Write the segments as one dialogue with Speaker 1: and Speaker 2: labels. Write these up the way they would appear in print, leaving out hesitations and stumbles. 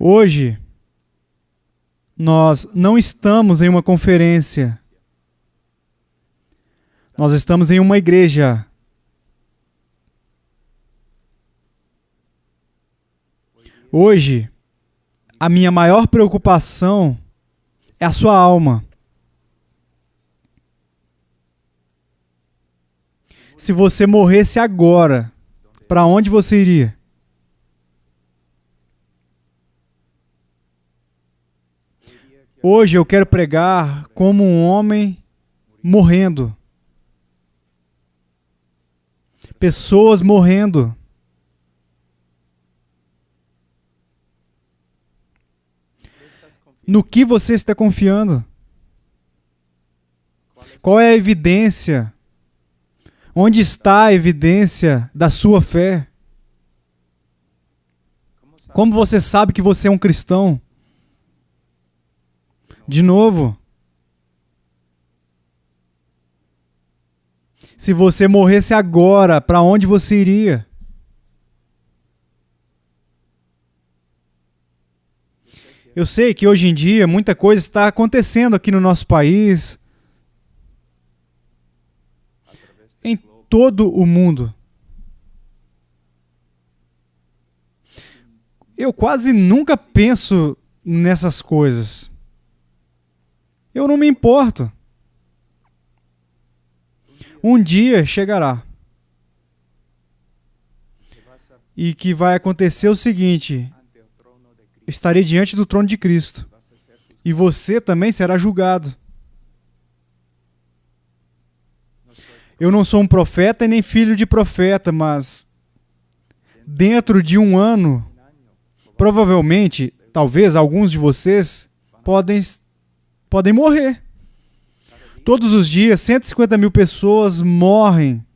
Speaker 1: Hoje, nós não estamos em uma conferência. Nós estamos em uma igreja. Hoje, a minha maior preocupação é a sua alma. Se você morresse agora, para onde você iria? Hoje eu quero pregar como um homem morrendo. Pessoas morrendo. No que você está confiando? Qual é a evidência? Onde está a evidência da sua fé? Como você sabe que você é um cristão? De novo, se você morresse agora, para onde você iria? Eu sei que hoje em dia muita coisa está acontecendo aqui no nosso país, em todo o mundo. Eu quase nunca penso nessas coisas. Eu não me importo. Um dia chegará. E que vai acontecer o seguinte: estarei diante do trono de Cristo. E você também será julgado. Eu não sou um profeta e nem filho de profeta, mas dentro de um ano, provavelmente, talvez alguns de vocês podem morrer. Todos os dias, 150 mil pessoas morrem.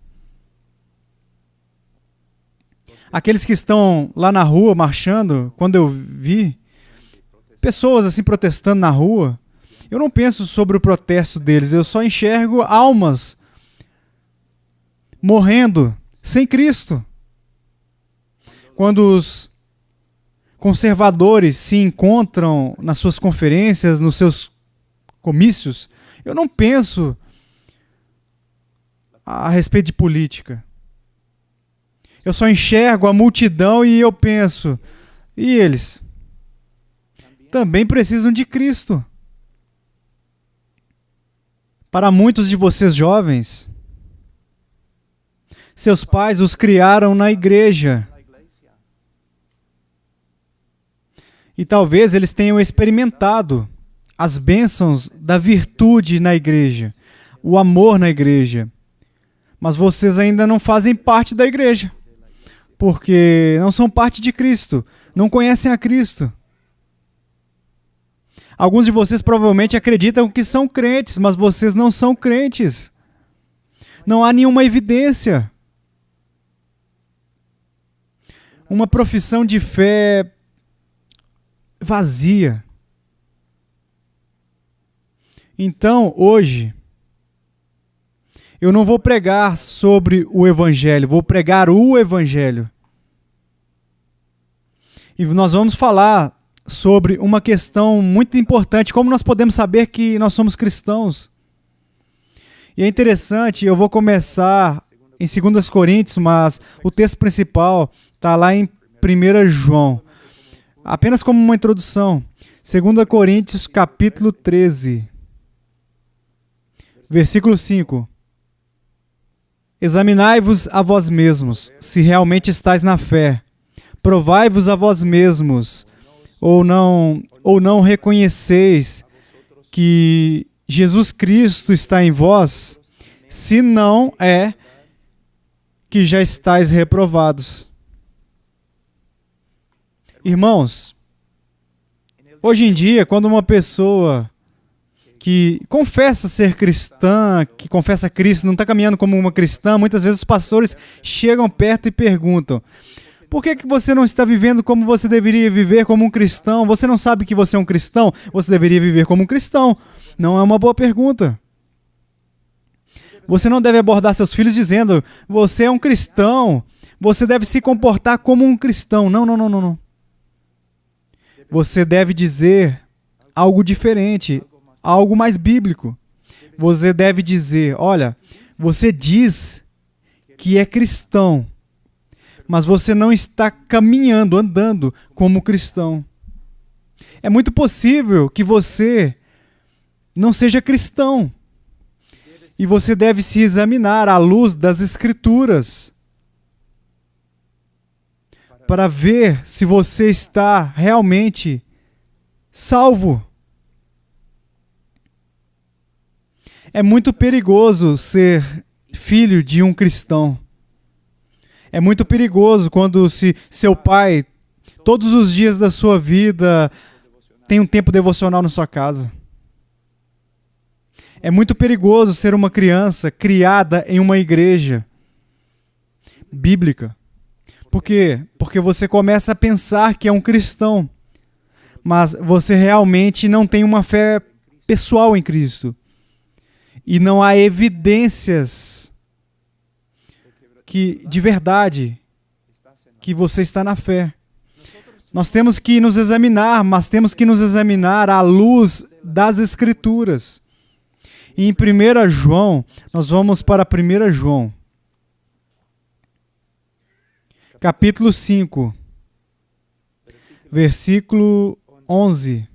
Speaker 1: Aqueles que estão lá na rua marchando, quando eu vi pessoas assim protestando na rua, eu não penso sobre o protesto deles, eu só enxergo almas morrendo sem Cristo. Quando os conservadores se encontram nas suas conferências, nos seus comícios, eu não penso a respeito de política. Eu só enxergo a multidão e eu penso, e eles também precisam de Cristo. Para muitos de vocês jovens, seus pais os criaram na igreja. E talvez eles tenham experimentado as bênçãos da virtude na igreja, o amor na igreja. Mas vocês ainda não fazem parte da igreja, porque não são parte de Cristo, não conhecem a Cristo. Alguns de vocês provavelmente acreditam que são crentes, mas vocês não são crentes. Não há nenhuma evidência. Uma profissão de fé vazia. Então, hoje, eu não vou pregar sobre o Evangelho, vou pregar o Evangelho. E nós vamos falar sobre uma questão muito importante, como nós podemos saber que nós somos cristãos. E é interessante, eu vou começar em 2 Coríntios, mas o texto principal está lá em 1 João. Apenas como uma introdução. 2 Coríntios, capítulo 13. Versículo 5. Examinai-vos a vós mesmos, se realmente estáis na fé. Provai-vos a vós mesmos, ou não reconheceis que Jesus Cristo está em vós, se não é que já estáis reprovados. Irmãos, hoje em dia, quando uma pessoa que confessa ser cristã, que confessa Cristo, não está caminhando como uma cristã, muitas vezes os pastores chegam perto e perguntam: por que você não está vivendo como você deveria viver como um cristão? Você não sabe que você é um cristão? Você deveria viver como um cristão. Não é uma boa pergunta. Você não deve abordar seus filhos dizendo: você é um cristão, você deve se comportar como um cristão. Não. você deve dizer algo diferente, algo mais bíblico. Você deve dizer, olha, você diz que é cristão, mas você não está caminhando, andando como cristão. É muito possível que você não seja cristão. E você deve se examinar à luz das Escrituras para ver se você está realmente salvo. É muito perigoso ser filho de um cristão. É muito perigoso quando seu pai, todos os dias da sua vida, tem um tempo devocional na sua casa. É muito perigoso ser uma criança criada em uma igreja bíblica. Por quê? Porque você começa a pensar que é um cristão, mas você realmente não tem uma fé pessoal em Cristo. E não há evidências de verdade que você está na fé. Nós temos que nos examinar, mas temos que nos examinar à luz das Escrituras. E em 1 João, nós vamos para 1 João, capítulo 5, versículo 11.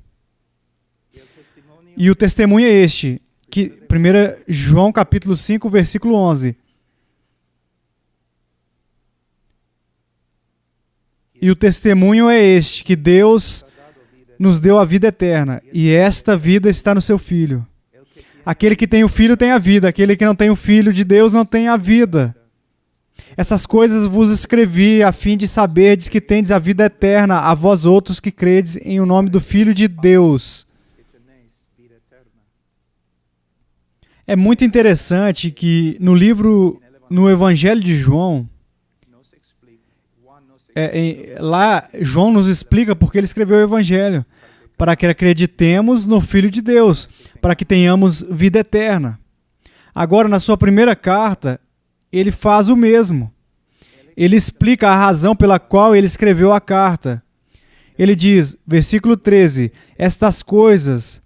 Speaker 1: E o testemunho é este, que 1 João, capítulo 5, versículo 11. E o testemunho é este, que Deus nos deu a vida eterna, e esta vida está no seu Filho. Aquele que tem o Filho tem a vida, aquele que não tem o Filho de Deus não tem a vida. Essas coisas vos escrevi a fim de saberdes que tendes a vida eterna, a vós outros que credes em o nome do Filho de Deus. É muito interessante que no Evangelho de João, lá João nos explica porque ele escreveu o Evangelho. Para que acreditemos no Filho de Deus, para que tenhamos vida eterna. Agora, na sua primeira carta, ele faz o mesmo. Ele explica a razão pela qual ele escreveu a carta. Ele diz, versículo 13, estas coisas,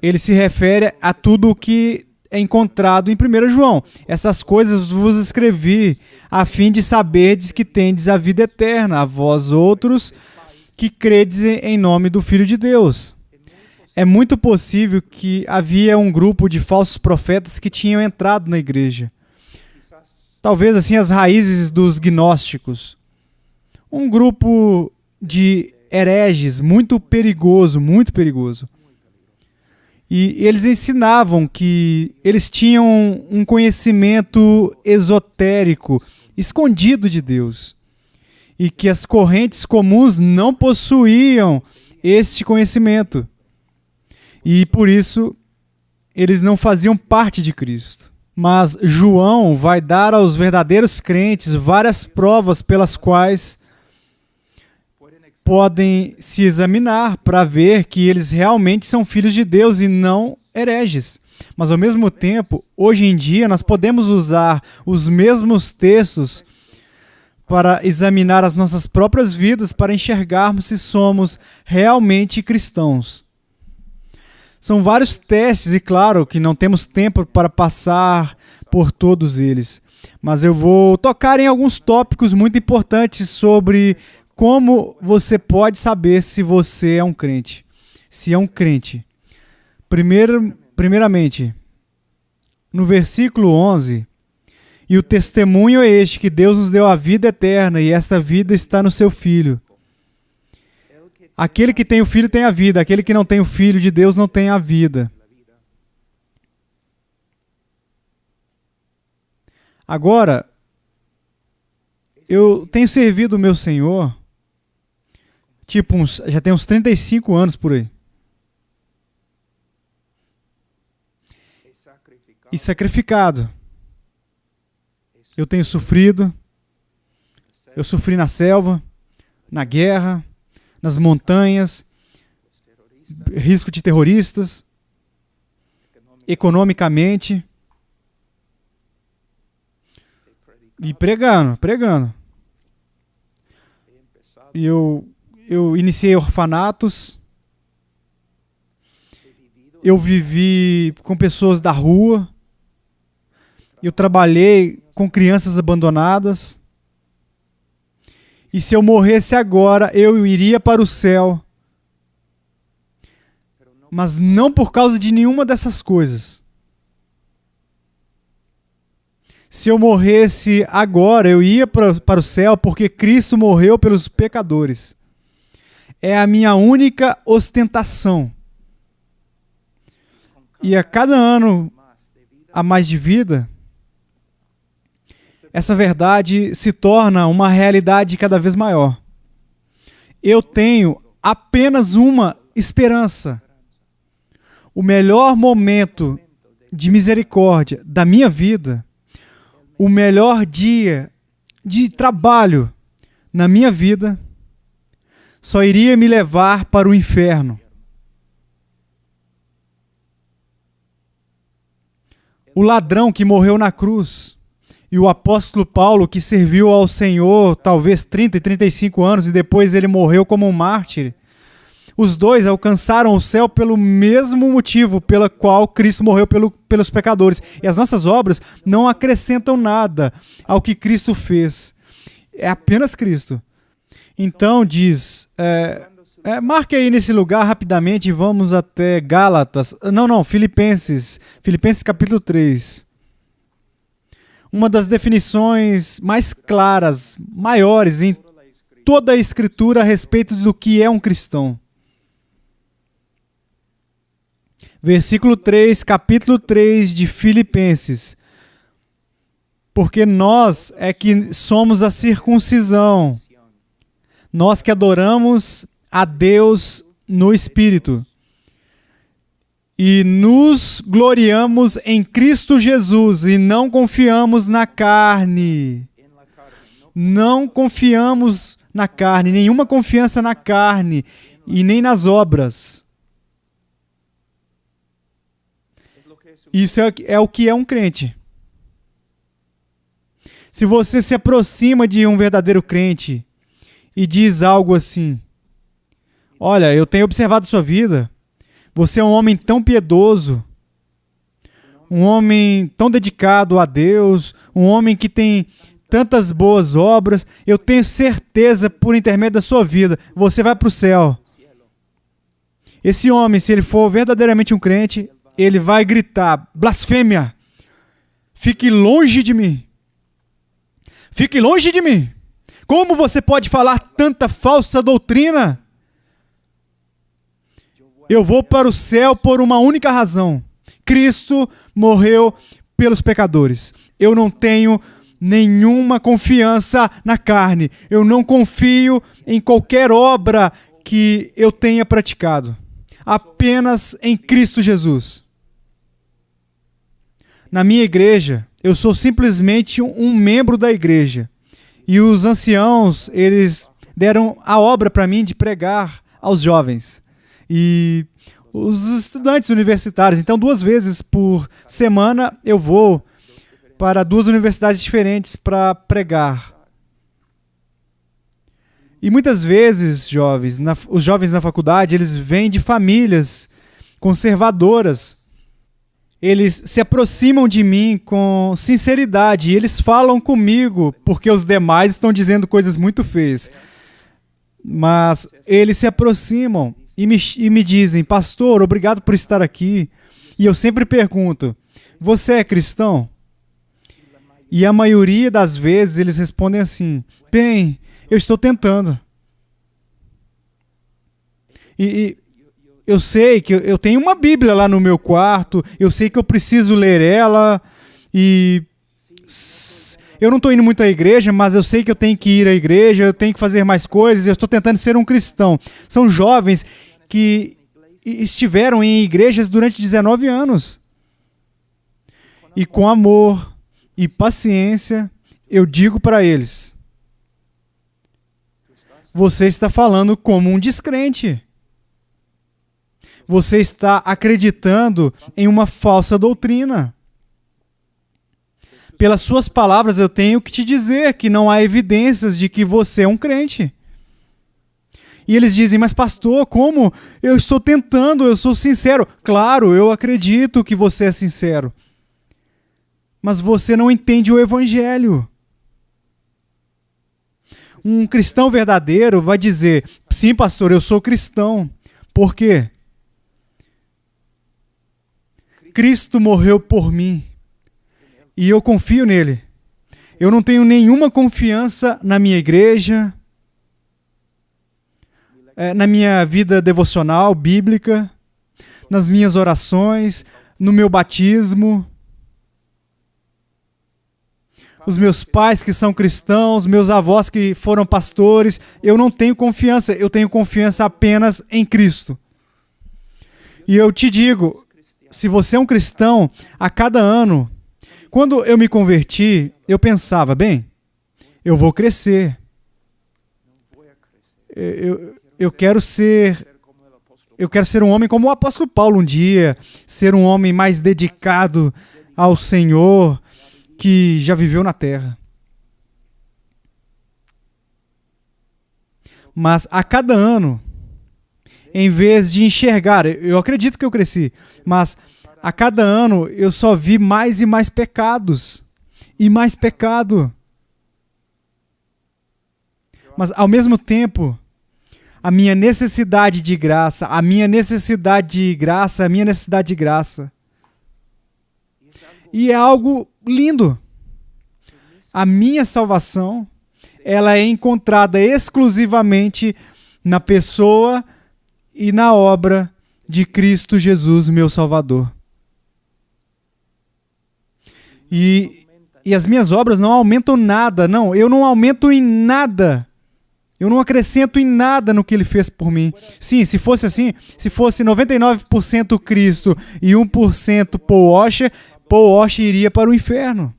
Speaker 1: ele se refere a tudo o que é encontrado em 1 João. Essas coisas vos escrevi a fim de saberdes que tendes a vida eterna, a vós outros que credes em nome do Filho de Deus. É muito possível que havia um grupo de falsos profetas que tinham entrado na igreja. Talvez assim as raízes dos gnósticos. Um grupo de hereges muito perigoso, muito perigoso. E eles ensinavam que eles tinham um conhecimento esotérico, escondido de Deus. E que as correntes comuns não possuíam este conhecimento. E por isso, eles não faziam parte de Cristo. Mas João vai dar aos verdadeiros crentes várias provas pelas quais podem se examinar para ver que eles realmente são filhos de Deus e não hereges. Mas ao mesmo tempo, hoje em dia, nós podemos usar os mesmos textos para examinar as nossas próprias vidas, para enxergarmos se somos realmente cristãos. São vários testes e claro que não temos tempo para passar por todos eles. Mas eu vou tocar em alguns tópicos muito importantes sobre como você pode saber se você é um crente. Se é um crente. Primeiramente, no versículo 11... E o testemunho é este, que Deus nos deu a vida eterna, e esta vida está no seu Filho. Aquele que tem o Filho tem a vida, aquele que não tem o Filho de Deus não tem a vida. Agora, eu tenho servido o meu Senhor, já tem uns 35 anos por aí. E sacrificado. Eu tenho sofrido, eu sofri na selva, na guerra, nas montanhas, risco de terroristas, economicamente, e pregando. E Eu iniciei orfanatos. Eu vivi com pessoas da rua. Eu trabalhei com crianças abandonadas. E se eu morresse agora, eu iria para o céu. Mas não por causa de nenhuma dessas coisas. Se eu morresse agora, eu ia para o céu porque Cristo morreu pelos pecadores. É a minha única ostentação. E a cada ano a mais de vida, essa verdade se torna uma realidade cada vez maior. Eu tenho apenas uma esperança. O melhor momento de misericórdia da minha vida, o melhor dia de trabalho na minha vida, só iria me levar para o inferno. O ladrão que morreu na cruz e o apóstolo Paulo que serviu ao Senhor talvez 30 e 35 anos e depois ele morreu como um mártir, os dois alcançaram o céu pelo mesmo motivo pelo qual Cristo morreu pelos pecadores. E as nossas obras não acrescentam nada ao que Cristo fez. É apenas Cristo. Então diz, marque aí nesse lugar rapidamente e vamos até Gálatas. Filipenses. Filipenses capítulo 3. Uma das definições mais claras, maiores em toda a Escritura a respeito do que é um cristão. Versículo 3, capítulo 3 de Filipenses. Porque nós é que somos a circuncisão, nós que adoramos a Deus no Espírito e nos gloriamos em Cristo Jesus e não confiamos na carne. Não confiamos na carne, nenhuma confiança na carne e nem nas obras. Isso é o que é um crente. Se você se aproxima de um verdadeiro crente e diz algo assim: olha, eu tenho observado sua vida, você é um homem tão piedoso, um homem tão dedicado a Deus, um homem que tem tantas boas obras, eu tenho certeza por intermédio da sua vida, você vai para o céu. Esse homem, se ele for verdadeiramente um crente, ele vai gritar: blasfêmia! Fique longe de mim! Fique longe de mim! Como você pode falar tanta falsa doutrina? Eu vou para o céu por uma única razão. Cristo morreu pelos pecadores. Eu não tenho nenhuma confiança na carne. Eu não confio em qualquer obra que eu tenha praticado. Apenas em Cristo Jesus. Na minha igreja, eu sou simplesmente um membro da igreja. E os anciãos, eles deram a obra para mim de pregar aos jovens. E os estudantes universitários. Então, 2 vezes por semana, eu vou para 2 universidades diferentes para pregar. E muitas vezes, os jovens na faculdade, eles vêm de famílias conservadoras. Eles se aproximam de mim com sinceridade e eles falam comigo, porque os demais estão dizendo coisas muito feias. Mas eles se aproximam e me dizem: pastor, obrigado por estar aqui. E eu sempre pergunto: você é cristão? E a maioria das vezes eles respondem assim: bem, eu estou tentando. E eu sei que eu tenho uma Bíblia lá no meu quarto, eu sei que eu preciso ler ela, e eu não estou indo muito à igreja, mas eu sei que eu tenho que ir à igreja, eu tenho que fazer mais coisas, eu estou tentando ser um cristão. São jovens que estiveram em igrejas durante 19 anos. E com amor e paciência, eu digo para eles: você está falando como um descrente. Você está acreditando em uma falsa doutrina. Pelas suas palavras, eu tenho que te dizer que não há evidências de que você é um crente. E eles dizem, mas pastor, como? Eu estou tentando, eu sou sincero. Claro, eu acredito que você é sincero. Mas você não entende o evangelho. Um cristão verdadeiro vai dizer, sim, pastor, eu sou cristão. Por quê? Cristo morreu por mim. E eu confio nele. Eu não tenho nenhuma confiança na minha igreja, na minha vida devocional, bíblica, nas minhas orações, no meu batismo. Os meus pais que são cristãos, meus avós que foram pastores, eu não tenho confiança, eu tenho confiança apenas em Cristo. E eu te digo, se você é um cristão, a cada ano, quando eu me converti, eu pensava, bem, eu vou crescer. Eu quero ser um homem como o apóstolo Paulo um dia, ser um homem mais dedicado ao Senhor, que já viveu na terra. Mas a cada ano, em vez de enxergar, eu acredito que eu cresci, mas a cada ano eu só vi mais e mais pecados, e mais pecado. Mas ao mesmo tempo, a minha necessidade de graça, a minha necessidade de graça, a minha necessidade de graça. E é algo lindo. A minha salvação, ela é encontrada exclusivamente na pessoa e na obra de Cristo Jesus, meu Salvador. E as minhas obras não aumentam nada, não, eu não aumento em nada. Eu não acrescento em nada no que ele fez por mim. Sim, se fosse assim, se fosse 99% Cristo e 1% Paul Washer iria para o inferno.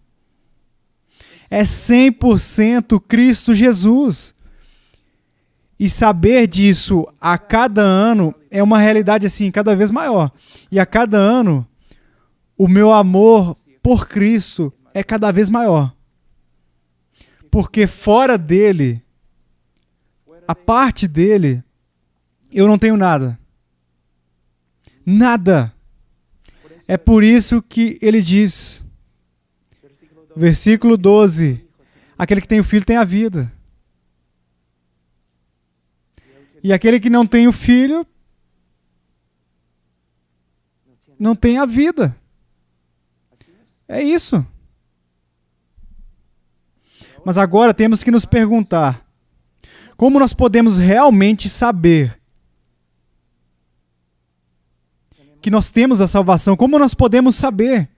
Speaker 1: É 100% Cristo Jesus. E saber disso a cada ano é uma realidade assim, cada vez maior. E a cada ano, o meu amor por Cristo é cada vez maior. Porque fora dele, a parte dele, eu não tenho nada. Nada. É por isso que ele diz, versículo 12, aquele que tem o filho tem a vida. E aquele que não tem o filho, não tem a vida. É isso. Mas agora temos que nos perguntar, como nós podemos realmente saber que nós temos a salvação? Como nós podemos saber?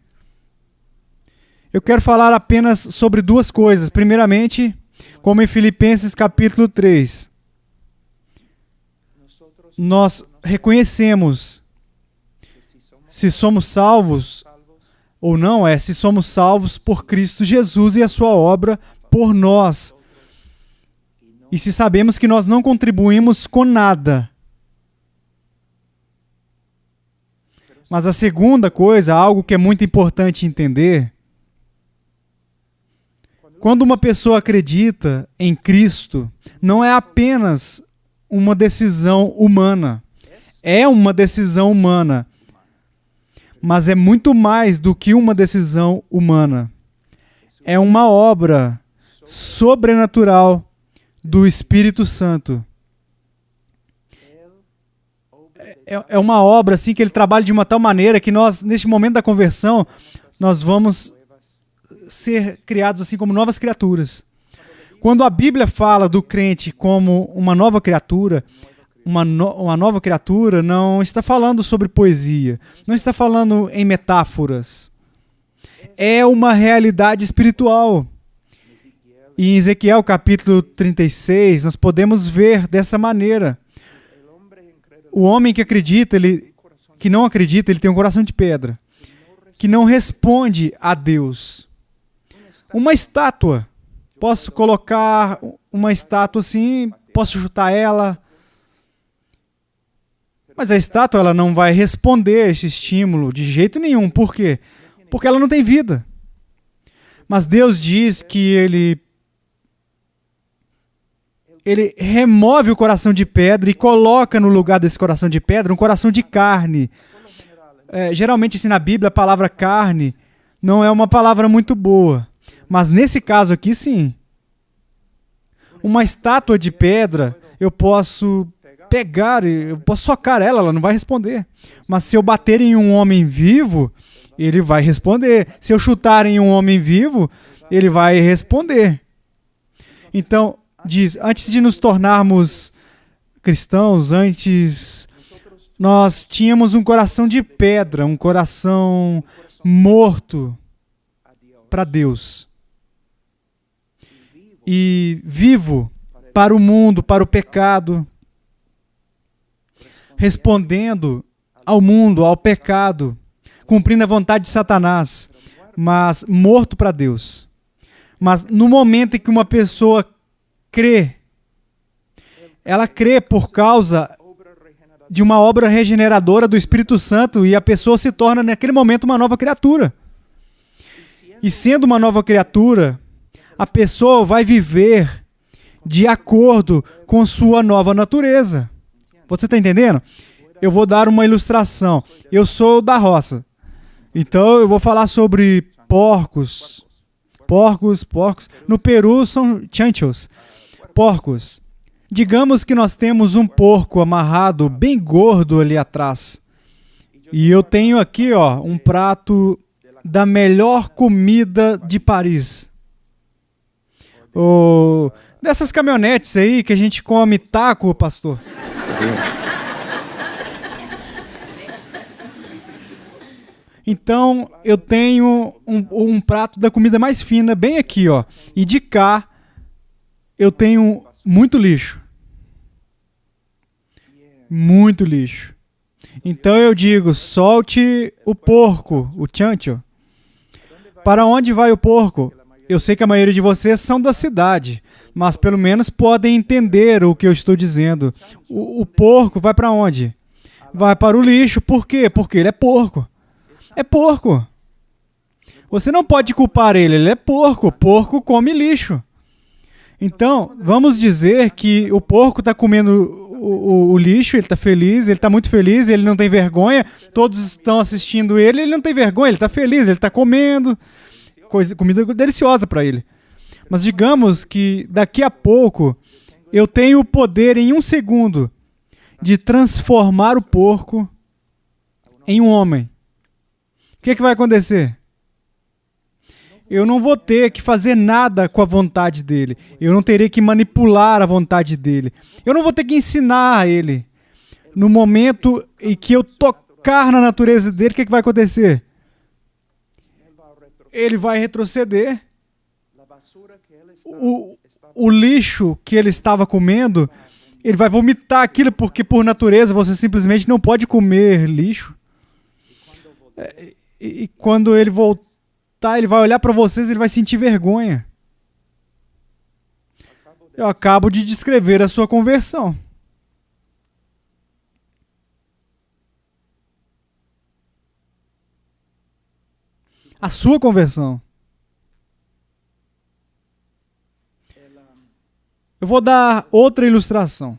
Speaker 1: Eu quero falar apenas sobre duas coisas. Primeiramente, como em Filipenses capítulo 3, nós reconhecemos se somos salvos ou não, se somos salvos por Cristo Jesus e a sua obra por nós. E se sabemos que nós não contribuímos com nada. Mas a segunda coisa, algo que é muito importante entender, quando uma pessoa acredita em Cristo, não é apenas uma decisão humana. É uma decisão humana. Mas é muito mais do que uma decisão humana. É uma obra sobrenatural do Espírito Santo. É uma obra assim que ele trabalha de uma tal maneira que nós, neste momento da conversão, nós vamos ser criados assim como novas criaturas. Quando a Bíblia fala do crente como uma nova criatura, uma nova criatura não está falando sobre poesia, não está falando em metáforas. É uma realidade espiritual. E em Ezequiel capítulo 36, nós podemos ver dessa maneira. O homem que acredita, que não acredita, ele tem um coração de pedra, que não responde a Deus. Uma estátua. Posso colocar uma estátua assim, posso chutar ela, mas a estátua ela não vai responder a esse estímulo de jeito nenhum. Por quê? Porque ela não tem vida. Mas Deus diz que ele remove o coração de pedra e coloca no lugar desse coração de pedra um coração de carne. Geralmente, assim, na Bíblia, a palavra carne não é uma palavra muito boa. Mas nesse caso aqui, sim. Uma estátua de pedra, eu posso pegar, eu posso socar ela não vai responder. Mas se eu bater em um homem vivo, ele vai responder. Se eu chutar em um homem vivo, ele vai responder. Então, diz, antes de nos tornarmos cristãos, nós tínhamos um coração de pedra, um coração morto para Deus. E vivo para o mundo, para o pecado, respondendo ao mundo, ao pecado, cumprindo a vontade de Satanás, mas morto para Deus. Mas no momento em que uma pessoa crê, ela crê por causa de uma obra regeneradora do Espírito Santo e a pessoa se torna naquele momento uma nova criatura. E sendo uma nova criatura, a pessoa vai viver de acordo com sua nova natureza. Você está entendendo? Eu vou dar uma ilustração. Eu sou da roça. Então eu vou falar sobre porcos. Porcos. No Peru são chanchos. Porcos. Digamos que nós temos um porco amarrado bem gordo ali atrás. E eu tenho aqui, um prato da melhor comida de Paris. Dessas caminhonetes aí que a gente come taco, pastor. Então, eu tenho um prato da comida mais fina bem aqui, E de cá, eu tenho muito lixo. Muito lixo. Então eu digo, solte o porco, o chancho. Para onde vai o porco? Eu sei que a maioria de vocês são da cidade, mas pelo menos podem entender o que eu estou dizendo. O porco vai para onde? Vai para o lixo. Por quê? Porque ele é porco. É porco. Você não pode culpar ele é porco. Porco come lixo. Então, vamos dizer que o porco está comendo o lixo, ele está feliz, ele está muito feliz, ele não tem vergonha, todos estão assistindo ele não tem vergonha, ele está feliz, ele está comendo, comida deliciosa para ele. Mas digamos que daqui a pouco eu tenho o poder em 1 segundo de transformar o porco em um homem. O que vai acontecer? Eu não vou ter que fazer nada com a vontade dele. Eu não terei que manipular a vontade dele. Eu não vou ter que ensinar a ele. No momento em que eu tocar na natureza dele, o que vai acontecer? Ele vai retroceder. O lixo que ele estava comendo, ele vai vomitar aquilo, porque por natureza você simplesmente não pode comer lixo. E quando ele voltar, ele vai olhar para vocês e ele vai sentir vergonha. Eu acabo de descrever a sua conversão. A sua conversão. Eu vou dar outra ilustração.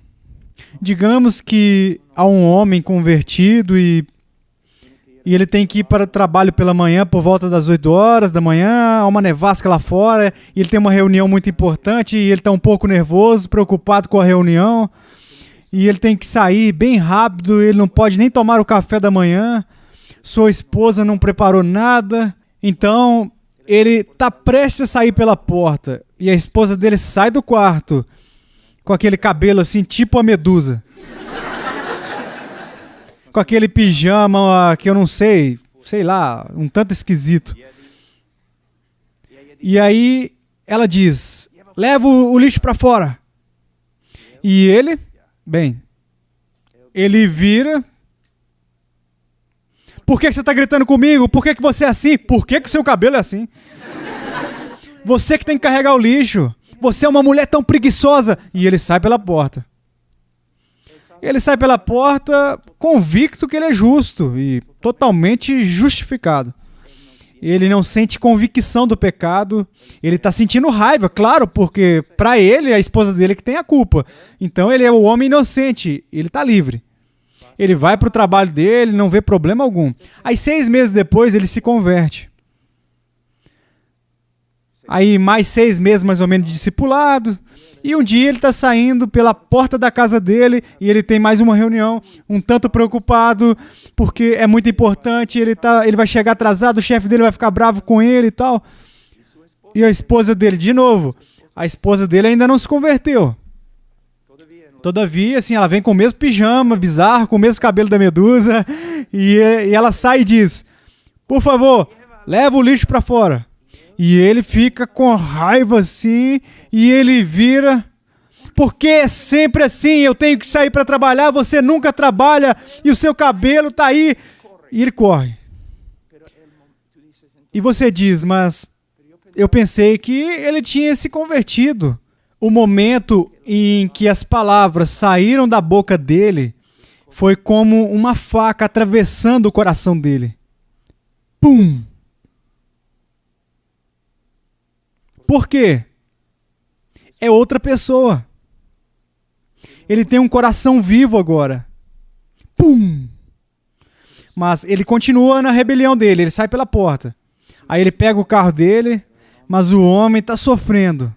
Speaker 1: Digamos que há um homem convertido e ele tem que ir para o trabalho pela manhã por volta das 8 horas da manhã, há uma nevasca lá fora, e ele tem uma reunião muito importante e ele está um pouco nervoso, preocupado com a reunião, e ele tem que sair bem rápido, ele não pode nem tomar o café da manhã, sua esposa não preparou nada, então ele está prestes a sair pela porta, e a esposa dele sai do quarto com aquele cabelo assim, tipo a Medusa. Com aquele pijama que eu não sei lá, um tanto esquisito. E aí ela diz, leva o lixo para fora. E ele vira. Por que você está gritando comigo? Por que você é assim? Por que o seu cabelo é assim? Você que tem que carregar o lixo. Você é uma mulher tão preguiçosa. E ele sai pela porta. Ele sai pela porta convicto que ele é justo e totalmente justificado. Ele não sente convicção do pecado. Ele está sentindo raiva, claro, porque para ele, a esposa dele que tem a culpa. Então ele é o homem inocente, ele está livre. Ele vai para o trabalho dele, não vê problema algum. Aí 6 meses depois ele se converte. Aí mais 6 meses mais ou menos de discipulado. E um dia ele está saindo pela porta da casa dele e ele tem mais uma reunião, um tanto preocupado, porque é muito importante, ele vai chegar atrasado, o chefe dele vai ficar bravo com ele e tal. E a esposa dele, de novo, a esposa dele ainda não se converteu. Todavia, assim, ela vem com o mesmo pijama bizarro, com o mesmo cabelo da Medusa, e ela sai e diz, por favor, leva o lixo para fora. E ele fica com raiva assim, e ele vira, porque é sempre assim, eu tenho que sair para trabalhar, você nunca trabalha, e o seu cabelo tá aí, e ele corre. E você diz, mas eu pensei que ele tinha se convertido. O momento em que as palavras saíram da boca dele foi como uma faca atravessando o coração dele. Pum! Por quê? É outra pessoa. Ele tem um coração vivo agora. Pum! Mas ele continua na rebelião dele, ele sai pela porta. Aí ele pega o carro dele, mas o homem está sofrendo.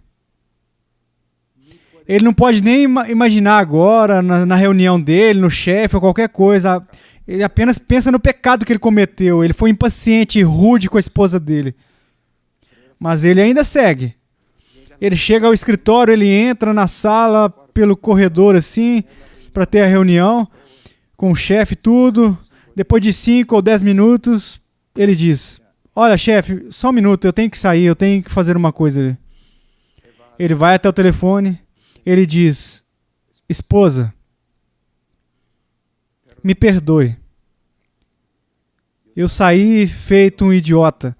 Speaker 1: Ele não pode nem imaginar agora, na reunião dele, no chefe ou qualquer coisa. Ele apenas pensa no pecado que ele cometeu. Ele foi impaciente e rude com a esposa dele. Mas ele ainda segue. Ele chega ao escritório, ele entra na sala pelo corredor assim, para ter a reunião com o chefe, tudo. Depois de 5 ou 10 minutos, ele diz, olha chefe, só um minuto, eu tenho que sair, eu tenho que fazer uma coisa ali. Ele vai até o telefone, ele diz, esposa, me perdoe. Eu saí feito um idiota.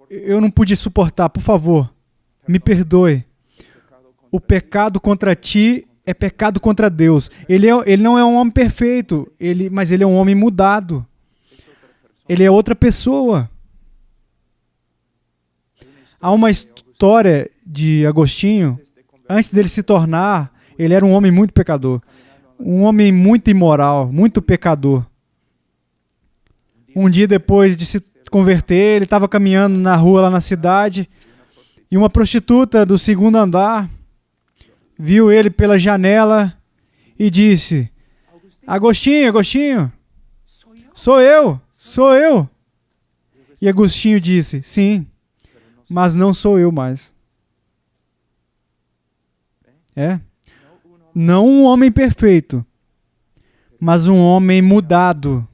Speaker 1: Eu não pude suportar, por favor, me perdoe. O pecado contra ti é pecado contra Deus. Ele não é um homem perfeito, mas ele é um homem mudado. Ele é outra pessoa. Há uma história de Agostinho, antes dele se tornar, ele era um homem muito pecador. Um homem muito imoral, muito pecador. Um dia depois de se converter, ele estava caminhando na rua lá na cidade e uma prostituta do 2º andar viu ele pela janela e disse, Agostinho, Agostinho, sou eu. E Agostinho disse, sim, mas não sou eu mais. Não um homem perfeito, mas um homem mudado.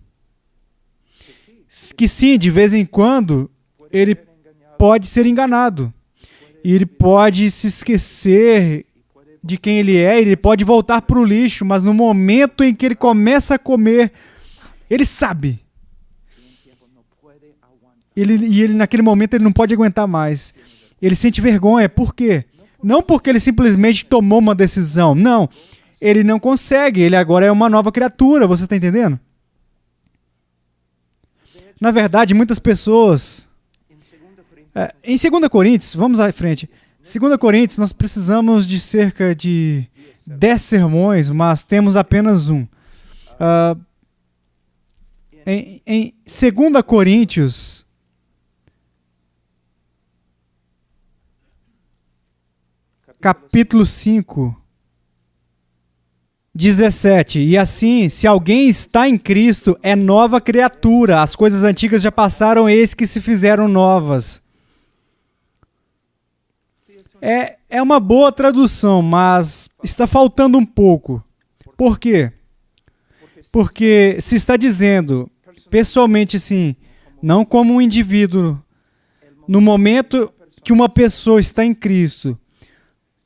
Speaker 1: Que sim, de vez em quando, ele pode ser enganado. E ele pode se esquecer de quem ele pode voltar para o lixo, mas no momento em que ele começa a comer, ele sabe. Ele naquele momento ele não pode aguentar mais. Ele sente vergonha. Por quê? Não porque ele simplesmente tomou uma decisão. Não. Ele não consegue. Ele agora é uma nova criatura. Você está entendendo? Na verdade, muitas pessoas... em 2 Coríntios, vamos à frente. 2 Coríntios, nós precisamos de cerca de 10 sermões, mas temos apenas um. Em 2 Coríntios, capítulo 5, 17. E assim, se alguém está em Cristo, é nova criatura. As coisas antigas já passaram, eis que se fizeram novas. É uma boa tradução, mas está faltando um pouco. Por quê? Porque se está dizendo, pessoalmente assim, não como um indivíduo, no momento que uma pessoa está em Cristo,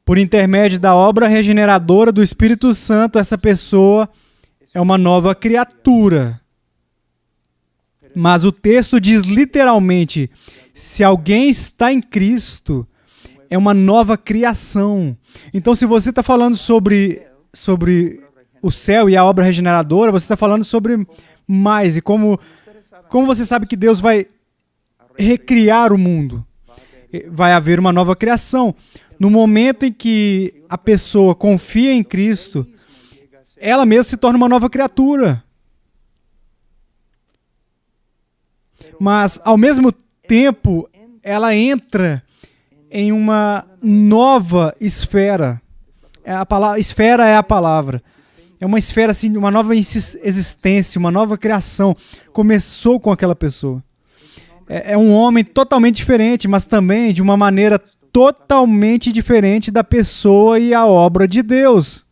Speaker 1: por intermédio da obra regeneradora do Espírito Santo, essa pessoa é uma nova criatura. Mas o texto diz literalmente, se alguém está em Cristo, é uma nova criação. Então, se você está falando sobre o céu e a obra regeneradora, você está falando sobre mais. E como Como você sabe que Deus vai recriar o mundo? Vai haver uma nova criação. No momento em que a pessoa confia em Cristo, ela mesma se torna uma nova criatura. Mas, ao mesmo tempo, ela entra em uma nova esfera. Esfera é a palavra. É uma esfera, assim, uma nova existência, uma nova criação. Começou com aquela pessoa. É um homem totalmente diferente, mas também de uma maneira totalmente diferente da pessoa e a obra de Deus.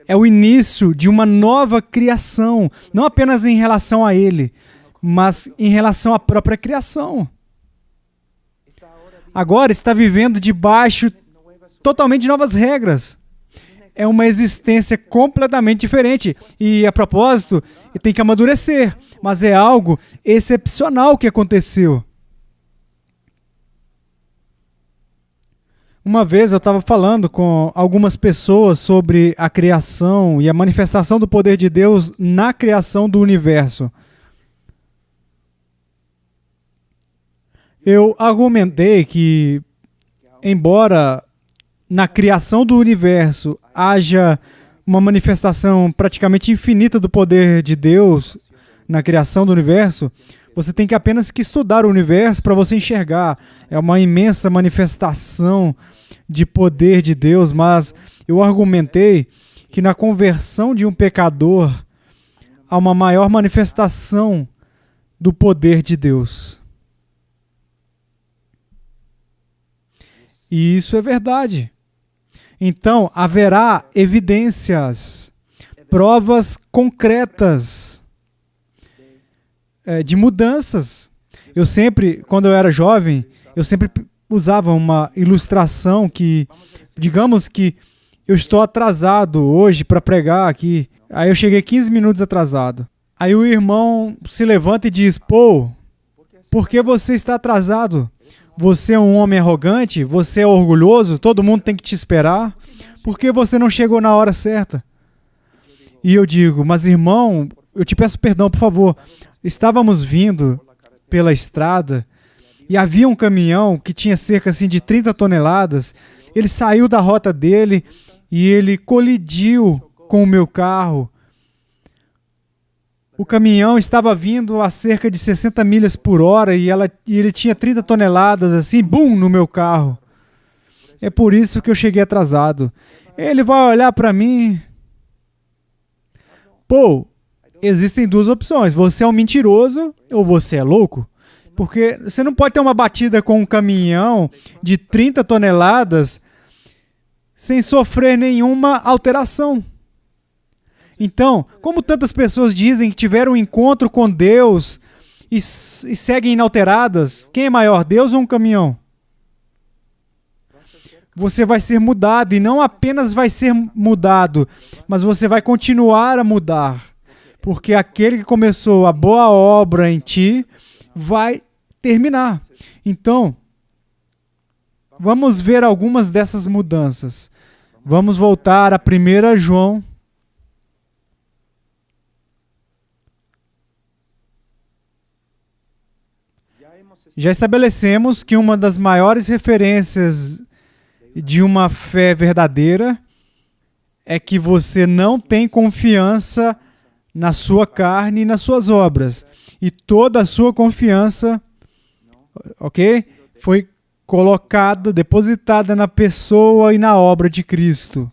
Speaker 1: É o início de uma nova criação, não apenas em relação a ele, mas em relação à própria criação. Agora está vivendo debaixo totalmente de novas regras. É uma existência completamente diferente. E, a propósito, tem que amadurecer. Mas é algo excepcional que aconteceu. Uma vez eu estava falando com algumas pessoas sobre a criação e a manifestação do poder de Deus na criação do universo. Eu argumentei que, embora na criação do universo haja uma manifestação praticamente infinita do poder de Deus na criação do universo, você tem que apenas que estudar o universo para você enxergar. É uma imensa manifestação de poder de Deus, mas eu argumentei que na conversão de um pecador há uma maior manifestação do poder de Deus. E isso é verdade. Então, haverá evidências, provas concretas de mudanças. Quando eu era jovem, eu sempre usava uma ilustração que, digamos que eu estou atrasado hoje para pregar aqui. Aí eu cheguei 15 minutos atrasado. Aí o irmão se levanta e diz: "Pô, por que você está atrasado? Você é um homem arrogante? Você é orgulhoso? Todo mundo tem que te esperar? Por que você não chegou na hora certa?" E eu digo: "Mas irmão, eu te peço perdão, por favor. Estávamos vindo pela estrada e havia um caminhão que tinha cerca assim, de 30 toneladas. Ele saiu da rota dele e ele colidiu com o meu carro. O caminhão estava vindo a cerca de 60 milhas por hora e ele tinha 30 toneladas assim, bum, no meu carro. É por isso que eu cheguei atrasado." Ele vai olhar para mim. Pô, existem duas opções. Você é um mentiroso ou você é louco? Porque você não pode ter uma batida com um caminhão de 30 toneladas sem sofrer nenhuma alteração. Então, como tantas pessoas dizem que tiveram um encontro com Deus e seguem inalteradas, quem é maior, Deus ou um caminhão? Você vai ser mudado, e não apenas vai ser mudado, mas você vai continuar a mudar. Porque aquele que começou a boa obra em ti vai terminar. Então, vamos ver algumas dessas mudanças. Vamos voltar a 1 João. Já estabelecemos que uma das maiores referências de uma fé verdadeira é que você não tem confiança na sua carne e nas suas obras. E toda a sua confiança, ok? Foi colocada, depositada na pessoa e na obra de Cristo.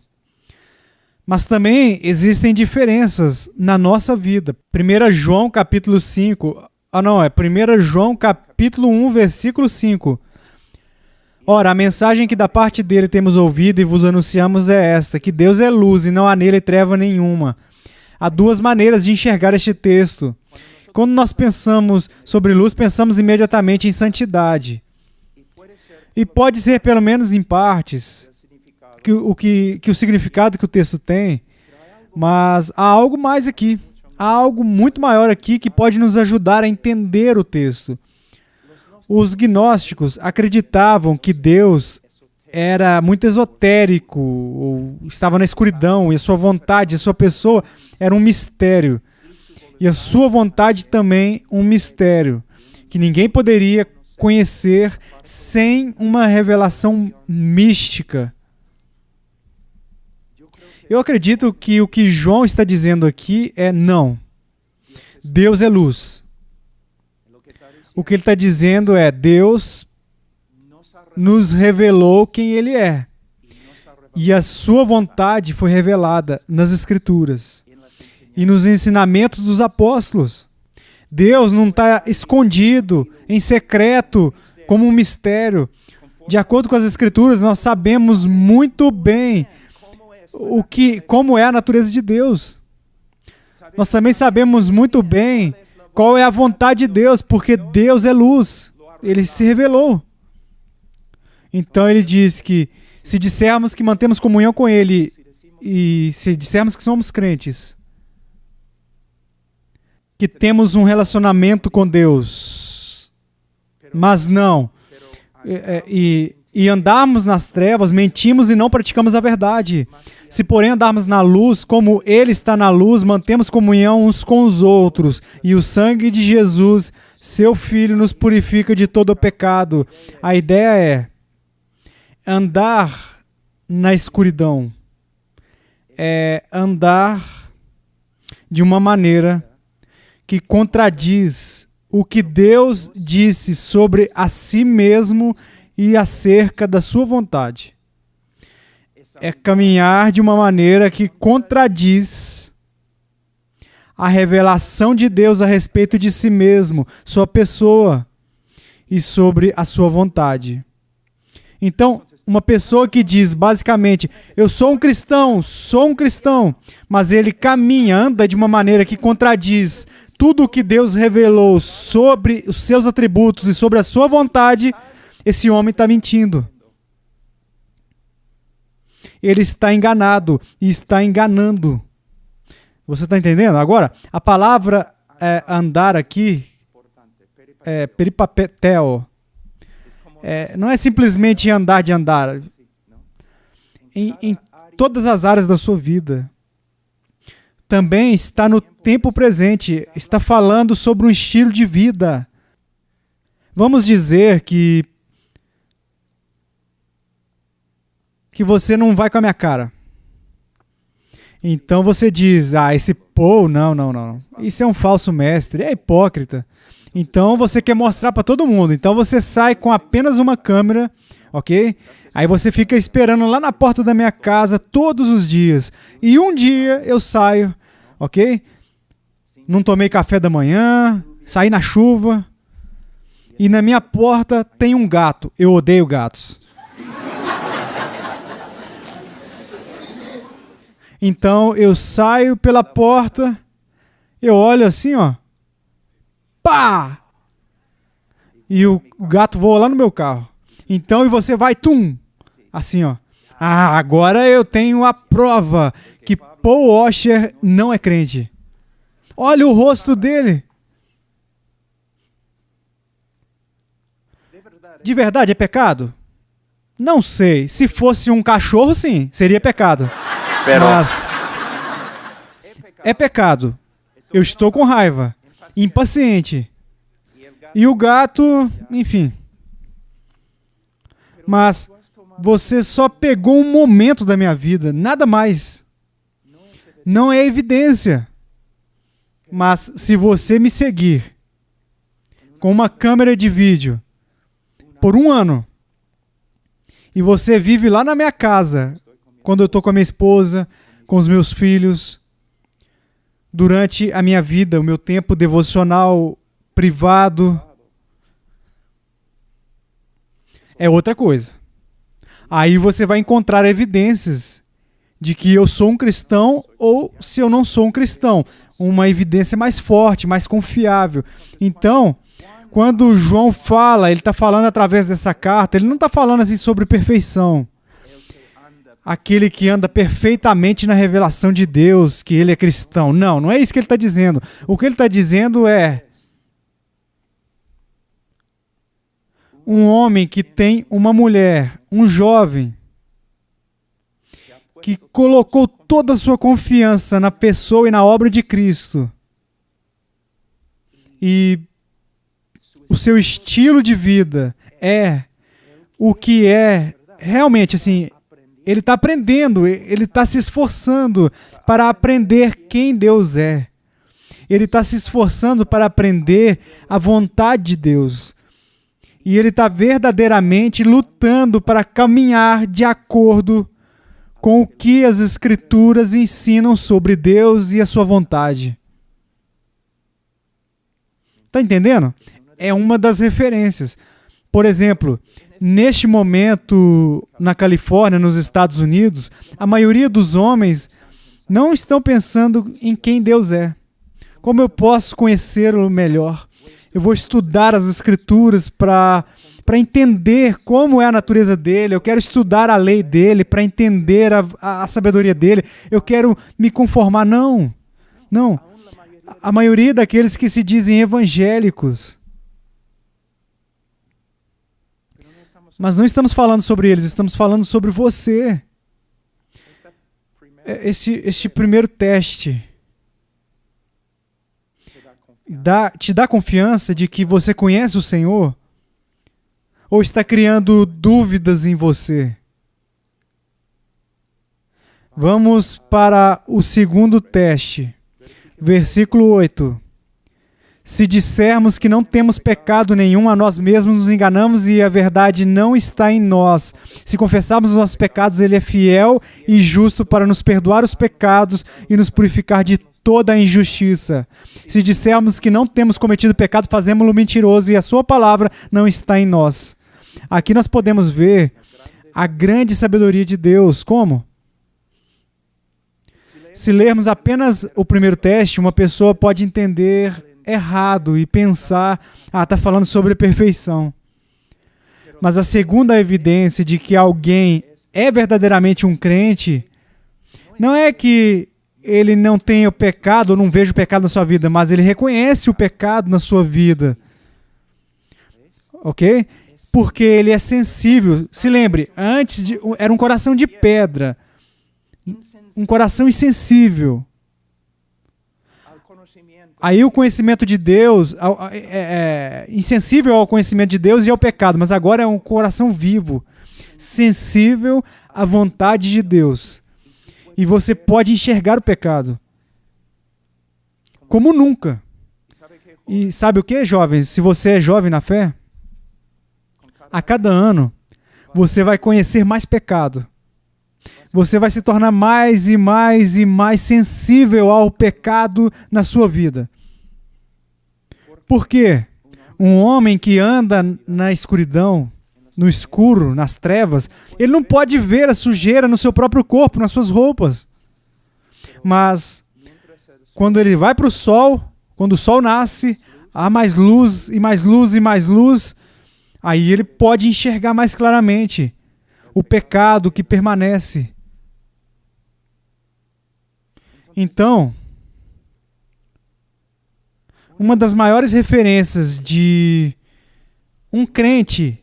Speaker 1: Mas também existem diferenças na nossa vida. 1 João capítulo 5... é 1 João capítulo 1, versículo 5. Ora, a mensagem que da parte dele temos ouvido e vos anunciamos é esta, que Deus é luz e não há nele treva nenhuma. Há duas maneiras de enxergar este texto. Quando nós pensamos sobre luz, pensamos imediatamente em santidade. E pode ser, pelo menos em partes, que o significado que o texto tem, mas há algo mais aqui. Há algo muito maior aqui que pode nos ajudar a entender o texto. Os gnósticos acreditavam que Deus era muito esotérico, ou estava na escuridão, e a sua vontade, a sua pessoa era um mistério. E a sua vontade também um mistério, que ninguém poderia conhecer sem uma revelação mística. Eu acredito que o que João está dizendo aqui é não. Deus é luz. O que ele está dizendo é Deus nos revelou quem Ele é. E a sua vontade foi revelada nas Escrituras e nos ensinamentos dos apóstolos. Deus não está escondido, em secreto, como um mistério. De acordo com as Escrituras, nós sabemos muito bem como é a natureza de Deus. Nós também sabemos muito bem qual é a vontade de Deus, porque Deus é luz. Ele se revelou. Então ele diz que se dissermos que mantemos comunhão com Ele e se dissermos que somos crentes, que temos um relacionamento com Deus, mas não, e andarmos nas trevas, mentimos e não praticamos a verdade. Se porém andarmos na luz, como Ele está na luz, mantemos comunhão uns com os outros, e o sangue de Jesus, seu Filho, nos purifica de todo o pecado. A ideia é andar na escuridão, é andar de uma maneira que contradiz o que Deus disse sobre a si mesmo e acerca da sua vontade. É caminhar de uma maneira que contradiz a revelação de Deus a respeito de si mesmo, sua pessoa e sobre a sua vontade. Então, uma pessoa que diz basicamente, eu sou um cristão, mas ele caminha, anda de uma maneira que contradiz tudo o que Deus revelou sobre os seus atributos e sobre a sua vontade, esse homem está mentindo. Ele está enganado e está enganando. Você está entendendo? Agora, a palavra andar aqui é peripateo. Não é simplesmente andar de andar. Em todas as áreas da sua vida. Também está no tempo presente. Está falando sobre um estilo de vida. Vamos dizer que você não vai com a minha cara. Então você diz, esse Paul, não. Isso é um falso mestre, é hipócrita. Então você quer mostrar para todo mundo. Então você sai com apenas uma câmera, ok? Aí você fica esperando lá na porta da minha casa todos os dias. E um dia eu saio, ok? Não tomei café da manhã, saí na chuva. E na minha porta tem um gato. Eu odeio gatos. Então eu saio pela porta, eu olho assim, ó. Pá! E o gato voa lá no meu carro. Então, e você vai, tum! Assim, ó. Agora eu tenho a prova que Paul Washer não é crente. Olha o rosto dele. De verdade é pecado? Não sei. Se fosse um cachorro, sim, seria pecado. Mas é pecado. Eu estou com raiva. Impaciente. E o gato, enfim. Mas você só pegou um momento da minha vida, nada mais. Não é evidência. Mas se você me seguir com uma câmera de vídeo por 1 ano, e você vive lá na minha casa, quando eu estou com a minha esposa, com os meus filhos, durante a minha vida, o meu tempo devocional privado, é outra coisa. Aí você vai encontrar evidências de que eu sou um cristão ou se eu não sou um cristão. Uma evidência mais forte, mais confiável. Então, quando João fala, ele está falando através dessa carta, ele não está falando assim sobre perfeição. Aquele que anda perfeitamente na revelação de Deus, que ele é cristão. Não é isso que ele está dizendo. O que ele está dizendo é um homem que tem uma mulher, um jovem, que colocou toda a sua confiança na pessoa e na obra de Cristo. e o seu estilo de vida é o que é realmente assim, ele está aprendendo, ele está se esforçando para aprender quem Deus é. Ele está se esforçando para aprender a vontade de Deus. E ele está verdadeiramente lutando para caminhar de acordo com o que as Escrituras ensinam sobre Deus e a sua vontade. Está entendendo? É uma das referências. Por exemplo, neste momento, na Califórnia, nos Estados Unidos, a maioria dos homens não estão pensando em quem Deus é. Como eu posso conhecê-lo melhor? Eu vou estudar as Escrituras para entender como é a natureza dele. Eu quero estudar a lei dele para entender a sabedoria dele. Eu quero me conformar. Não. A maioria daqueles que se dizem evangélicos. Mas não estamos falando sobre eles, estamos falando sobre você. Este primeiro teste te dá confiança de que você conhece o Senhor? Ou está criando dúvidas em você? Vamos para o segundo teste. Versículo 8. Se dissermos que não temos pecado nenhum, a nós mesmos nos enganamos e a verdade não está em nós. Se confessarmos os nossos pecados, Ele é fiel e justo para nos perdoar os pecados e nos purificar de toda a injustiça. Se dissermos que não temos cometido pecado, fazemos-lo mentiroso e a sua palavra não está em nós. Aqui nós podemos ver a grande sabedoria de Deus. Como? Se lermos apenas o primeiro teste, uma pessoa pode entender errado e pensar, está falando sobre perfeição. Mas a segunda evidência de que alguém é verdadeiramente um crente, não é que ele não tenha o pecado, ou não veja o pecado na sua vida, mas ele reconhece o pecado na sua vida. Ok? Porque ele é sensível. Se lembre, era um coração de pedra. Um coração insensível. Aí o conhecimento de Deus, insensível ao conhecimento de Deus e ao pecado, mas agora é um coração vivo, sensível à vontade de Deus. E você pode enxergar o pecado como nunca. E sabe o que, jovens? Se você é jovem na fé, a cada ano você vai conhecer mais pecado. Você vai se tornar mais e mais e mais sensível ao pecado na sua vida. Por quê? Um homem que anda na escuridão, no escuro, nas trevas, ele não pode ver a sujeira no seu próprio corpo, nas suas roupas. Mas quando ele vai para o sol, quando o sol nasce, há mais luz e mais luz e mais luz, aí ele pode enxergar mais claramente o pecado que permanece. Então, uma das maiores referências de um crente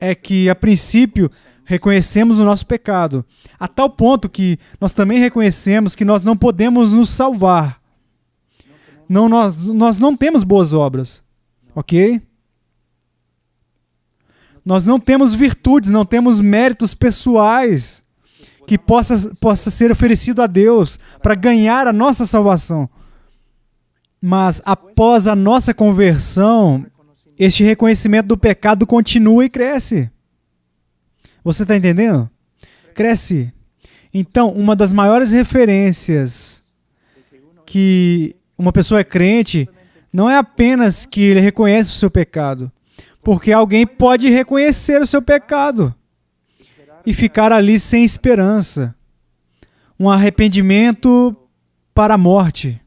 Speaker 1: é que, a princípio, reconhecemos o nosso pecado, a tal ponto que nós também reconhecemos que nós não podemos nos salvar. Nós não temos boas obras, ok? Nós não temos virtudes, não temos méritos pessoais que possa ser oferecido a Deus para ganhar a nossa salvação. Mas após a nossa conversão, este reconhecimento do pecado continua e cresce. Você está entendendo? Cresce. Então, uma das maiores referências que uma pessoa é crente não é apenas que ele reconhece o seu pecado, porque alguém pode reconhecer o seu pecado e ficar ali sem esperança. Um arrependimento para a morte.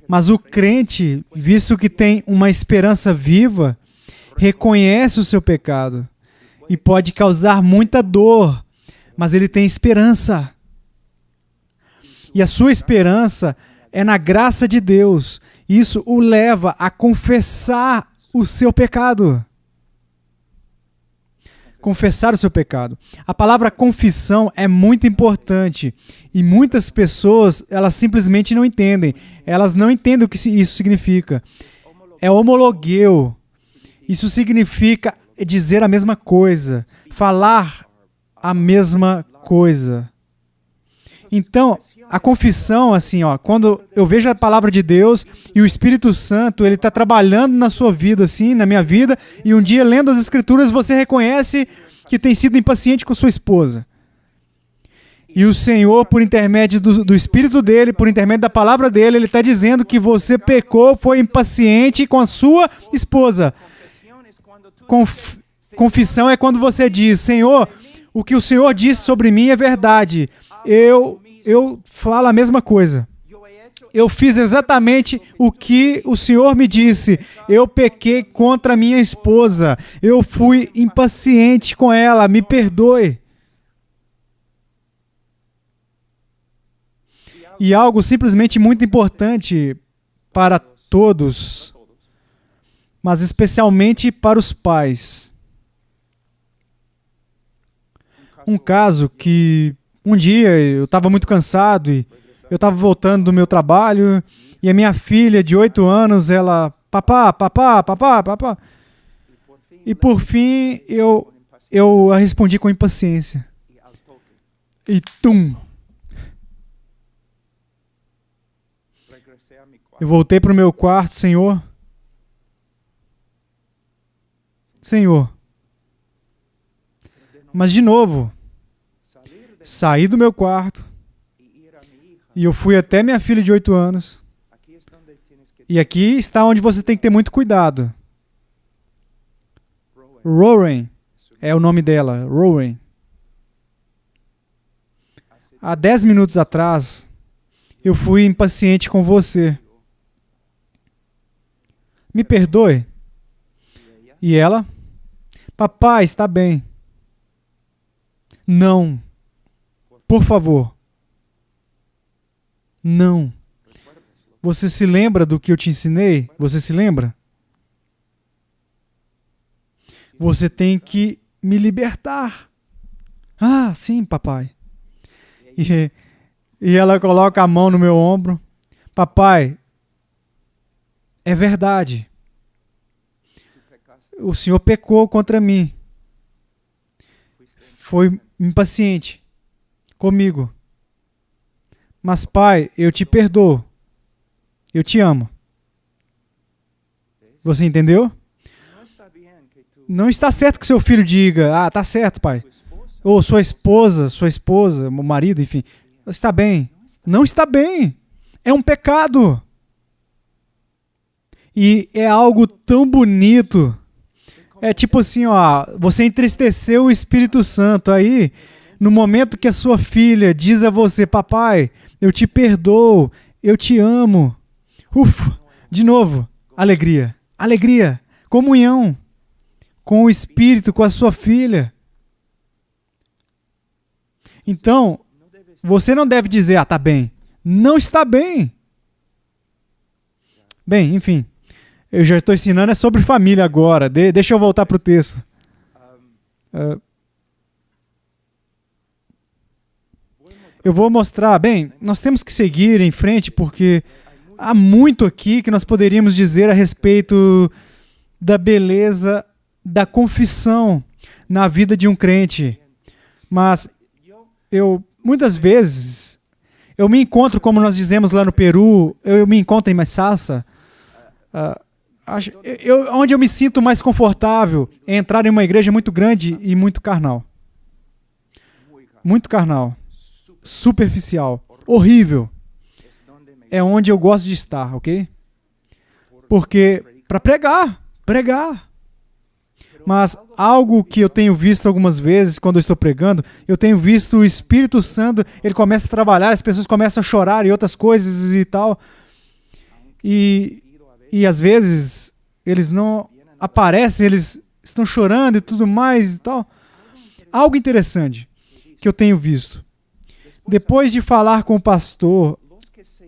Speaker 1: Mas o crente, visto que tem uma esperança viva, reconhece o seu pecado e pode causar muita dor, mas ele tem esperança. E a sua esperança é na graça de Deus. Isso o leva a confessar o seu pecado. confessar o seu pecado. A palavra confissão é muito importante e muitas pessoas, elas simplesmente não entendem. Elas não entendem o que isso significa. É homologueu. Isso significa dizer a mesma coisa, falar a mesma coisa. Então, a confissão, assim, ó, quando eu vejo a palavra de Deus e o Espírito Santo, ele está trabalhando na sua vida, assim, na minha vida, e um dia, lendo as Escrituras, você reconhece que tem sido impaciente com sua esposa. E o Senhor, por intermédio do Espírito dele, por intermédio da palavra dele, ele está dizendo que você pecou, foi impaciente com a sua esposa. Confissão é quando você diz, Senhor, o que o Senhor disse sobre mim é verdade. Eu falo a mesma coisa. Eu fiz exatamente o que o Senhor me disse. Eu pequei contra a minha esposa. Eu fui impaciente com ela. Me perdoe. E algo simplesmente muito importante para todos, mas especialmente para os pais. Um caso que um dia eu estava muito cansado e eu estava voltando do meu trabalho e a minha filha de 8 anos, ela, papá. E por fim eu a respondi com impaciência. E tum! Eu voltei para o meu quarto, Senhor. Mas de novo, saí do meu quarto e eu fui até minha filha de 8 anos. E aqui está onde você tem que ter muito cuidado. Rowan é o nome dela, Rowan. Há 10 minutos atrás, eu fui impaciente com você. Me perdoe. E ela? Papai, está bem. Não. Por favor. Não. Você se lembra do que eu te ensinei? Você se lembra? Você tem que me libertar. Ah, sim, papai. E ela coloca a mão no meu ombro. Papai, é verdade. O Senhor pecou contra mim. Foi impaciente comigo. Mas, pai, eu te perdoo. Eu te amo. Você entendeu? Não está certo que seu filho diga, tá certo, pai. Ou sua esposa, o marido, enfim. Está bem. Não está bem. É um pecado. E é algo tão bonito. É tipo assim, ó, você entristeceu o Espírito Santo. Aí, no momento que a sua filha diz a você, papai, eu te perdoo, eu te amo. De novo, alegria, comunhão com o Espírito, com a sua filha. Então, você não deve dizer, tá bem. Não está bem. Bem, enfim. Eu já estou ensinando sobre família agora. Deixa eu voltar para o texto. Eu vou mostrar. Bem, nós temos que seguir em frente porque há muito aqui que nós poderíamos dizer a respeito da beleza da confissão na vida de um crente. Mas muitas vezes, eu me encontro, como nós dizemos lá no Peru, eu me encontro em Massasa, onde eu me sinto mais confortável é entrar em uma igreja muito grande e muito carnal. Muito carnal. Superficial. Horrível. É onde eu gosto de estar, ok? Porque, para pregar. Mas algo que eu tenho visto algumas vezes quando eu estou pregando, eu tenho visto o Espírito Santo, ele começa a trabalhar, as pessoas começam a chorar e outras coisas e tal. E às vezes eles não aparecem, eles estão chorando e tudo mais e tal. Algo interessante que eu tenho visto. Depois de falar com o pastor,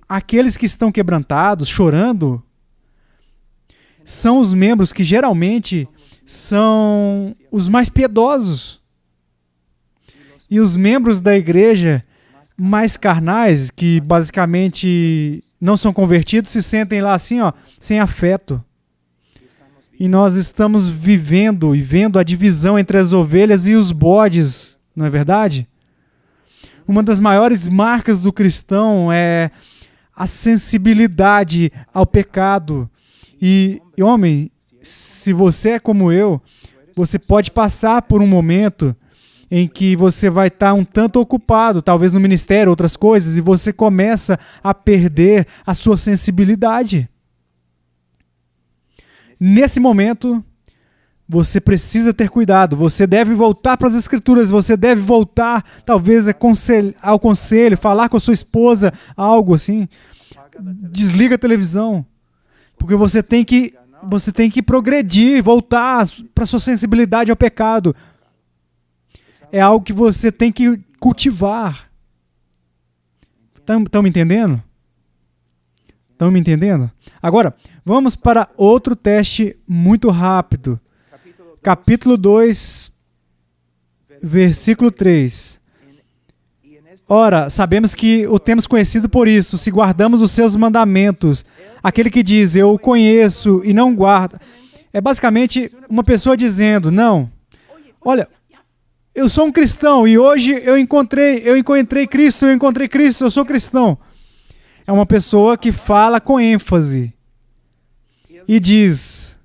Speaker 1: aqueles que estão quebrantados, chorando, são os membros que geralmente são os mais piedosos. E os membros da igreja mais carnais, que basicamente não são convertidos, se sentem lá assim, ó, sem afeto. E nós estamos vivendo e vendo a divisão entre as ovelhas e os bodes, não é verdade? Uma das maiores marcas do cristão é a sensibilidade ao pecado. E homem, se você é como eu, você pode passar por um momento em que você vai estar um tanto ocupado, talvez no ministério, outras coisas, e você começa a perder a sua sensibilidade. Nesse momento, você precisa ter cuidado, você deve voltar para as Escrituras, você deve voltar, talvez, ao conselho, falar com a sua esposa, algo assim. Desliga a televisão, porque você tem que progredir, voltar para a sua sensibilidade ao pecado. É algo que você tem que cultivar. Estão me entendendo? Estão me entendendo? Agora, vamos para outro teste muito rápido. Capítulo 2, versículo 3. Ora, sabemos que o temos conhecido por isso, se guardamos os seus mandamentos. Aquele que diz, eu o conheço e não guarda. É basicamente uma pessoa dizendo, não, olha, eu sou um cristão e hoje eu encontrei Cristo, eu sou cristão. É uma pessoa que fala com ênfase e diz,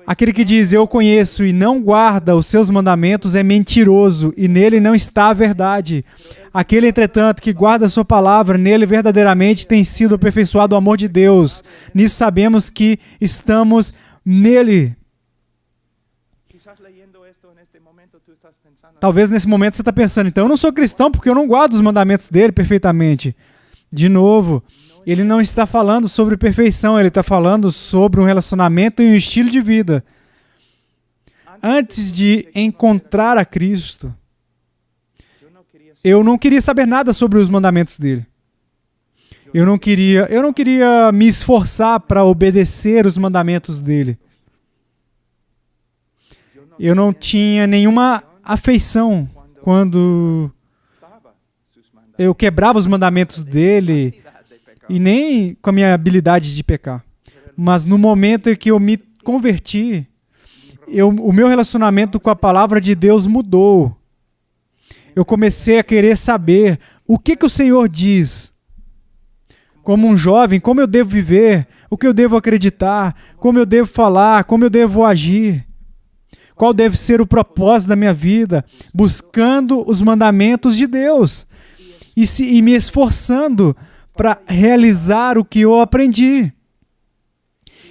Speaker 1: aquele que diz, eu conheço e não guarda os seus mandamentos é mentiroso e nele não está a verdade. Aquele, entretanto, que guarda a sua palavra, nele verdadeiramente tem sido aperfeiçoado o amor de Deus. Nisso sabemos que estamos nele. Talvez nesse momento você está pensando, então eu não sou cristão porque eu não guardo os mandamentos dele perfeitamente. De novo, ele não está falando sobre perfeição, ele está falando sobre um relacionamento e um estilo de vida. Antes de encontrar a Cristo, eu não queria saber nada sobre os mandamentos dele. Eu não queria me esforçar para obedecer os mandamentos dele. Eu não tinha nenhuma afeição quando eu quebrava os mandamentos dele e nem com a minha habilidade de pecar. Mas no momento em que eu me converti, o meu relacionamento com a palavra de Deus mudou. Eu comecei a querer saber o que o Senhor diz. Como um jovem, como eu devo viver, o que eu devo acreditar, como eu devo falar, como eu devo agir. Qual deve ser o propósito da minha vida, buscando os mandamentos de Deus e me esforçando para realizar o que eu aprendi.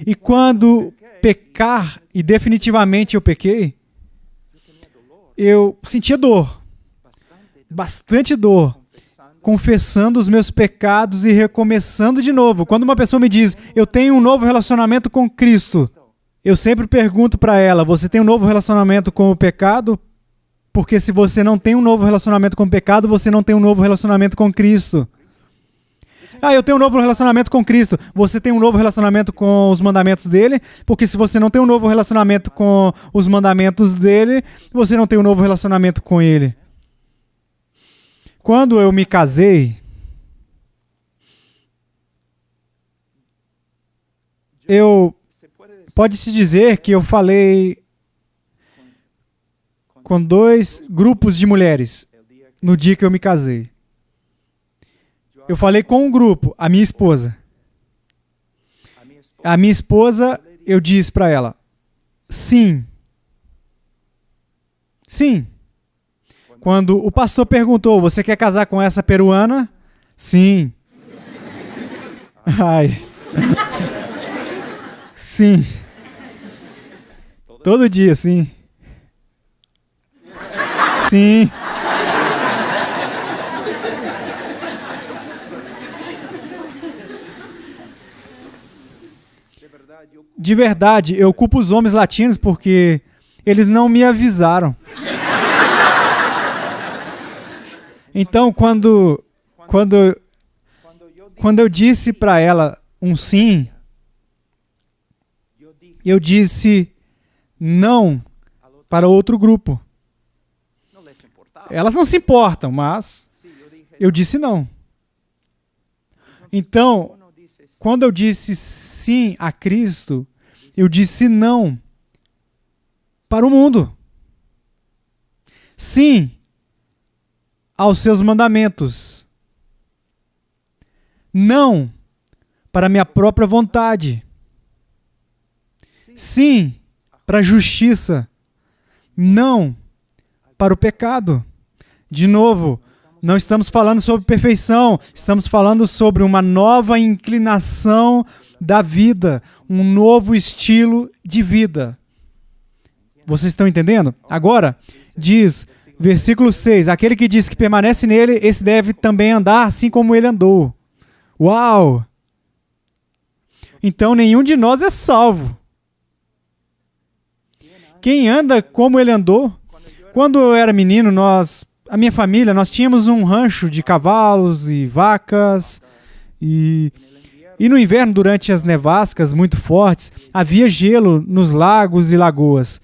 Speaker 1: E quando pecar, e definitivamente eu pequei, eu sentia dor, bastante dor, confessando os meus pecados e recomeçando de novo. Quando uma pessoa me diz, eu tenho um novo relacionamento com Cristo, eu sempre pergunto para ela, você tem um novo relacionamento com o pecado? Porque se você não tem um novo relacionamento com o pecado, você não tem um novo relacionamento com Cristo. Eu tenho um novo relacionamento com Cristo. Você tem um novo relacionamento com os mandamentos dele? Porque se você não tem um novo relacionamento com os mandamentos dele, você não tem um novo relacionamento com ele. Quando eu me casei, pode-se dizer que eu falei com 2 grupos de mulheres no dia que eu me casei. Eu falei com um grupo, a minha esposa. A minha esposa, eu disse para ela, sim. Sim. Quando o pastor perguntou, você quer casar com essa peruana? Sim. Ai. Sim. Todo dia, sim. Sim. De verdade, eu culpo os homens latinos porque eles não me avisaram. Então, quando eu disse para ela um sim, eu disse não para outro grupo. Elas não se importam, mas eu disse não. Então, quando eu disse sim a Cristo, eu disse não para o mundo. Sim aos seus mandamentos. Não para a minha própria vontade. Sim para a justiça. Não para o pecado. De novo, não estamos falando sobre perfeição, estamos falando sobre uma nova inclinação da vida, um novo estilo de vida. Vocês estão entendendo? Agora, diz, versículo 6, aquele que diz que permanece nele, esse deve também andar assim como ele andou. Uau! Então nenhum de nós é salvo. Quem anda como ele andou? Quando eu era menino, a minha família, nós tínhamos um rancho de cavalos e vacas e no inverno, durante as nevascas muito fortes, havia gelo nos lagos e lagoas.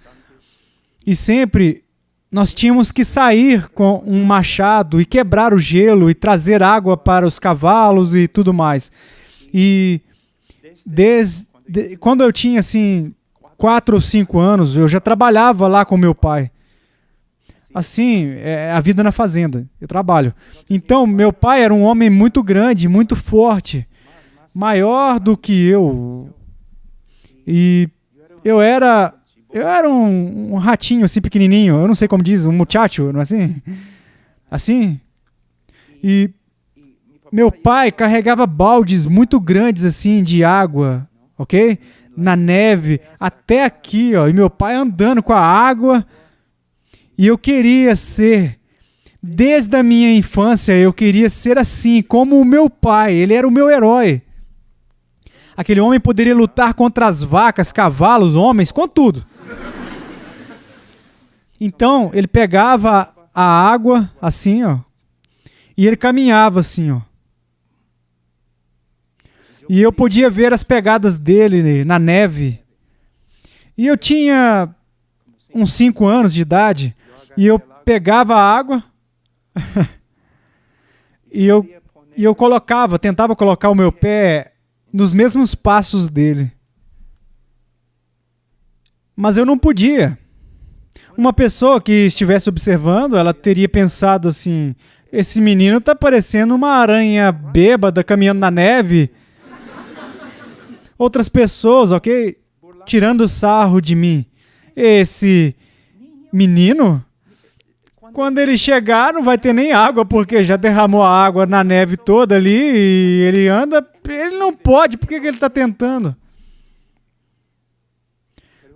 Speaker 1: E sempre nós tínhamos que sair com um machado e quebrar o gelo e trazer água para os cavalos e tudo mais. E quando eu tinha assim 4 ou 5 anos, eu já trabalhava lá com meu pai. Assim, é a vida na fazenda, eu trabalho. Então, meu pai era um homem muito grande, muito forte, maior do que eu. E eu era um ratinho assim pequenininho, eu não sei como diz, um muchacho, não é assim? Assim. E meu pai carregava baldes muito grandes assim de água, ok? Na neve, até aqui, ó. E meu pai andando com a água. E eu queria ser, desde a minha infância, eu queria ser assim, como o meu pai. Ele era o meu herói. Aquele homem poderia lutar contra as vacas, cavalos, homens, com tudo. Então, ele pegava a água, assim, ó, e ele caminhava assim, ó. E eu podia ver as pegadas dele na neve. E eu tinha uns 5 anos de idade. E eu pegava a água e eu tentava colocar o meu pé nos mesmos passos dele. Mas eu não podia. Uma pessoa que estivesse observando, ela teria pensado assim, esse menino está parecendo uma aranha bêbada caminhando na neve. Outras pessoas, ok? Tirando sarro de mim. Esse menino... Quando ele chegar, não vai ter nem água, porque já derramou a água na neve toda ali e ele anda... Ele não pode, por que ele está tentando?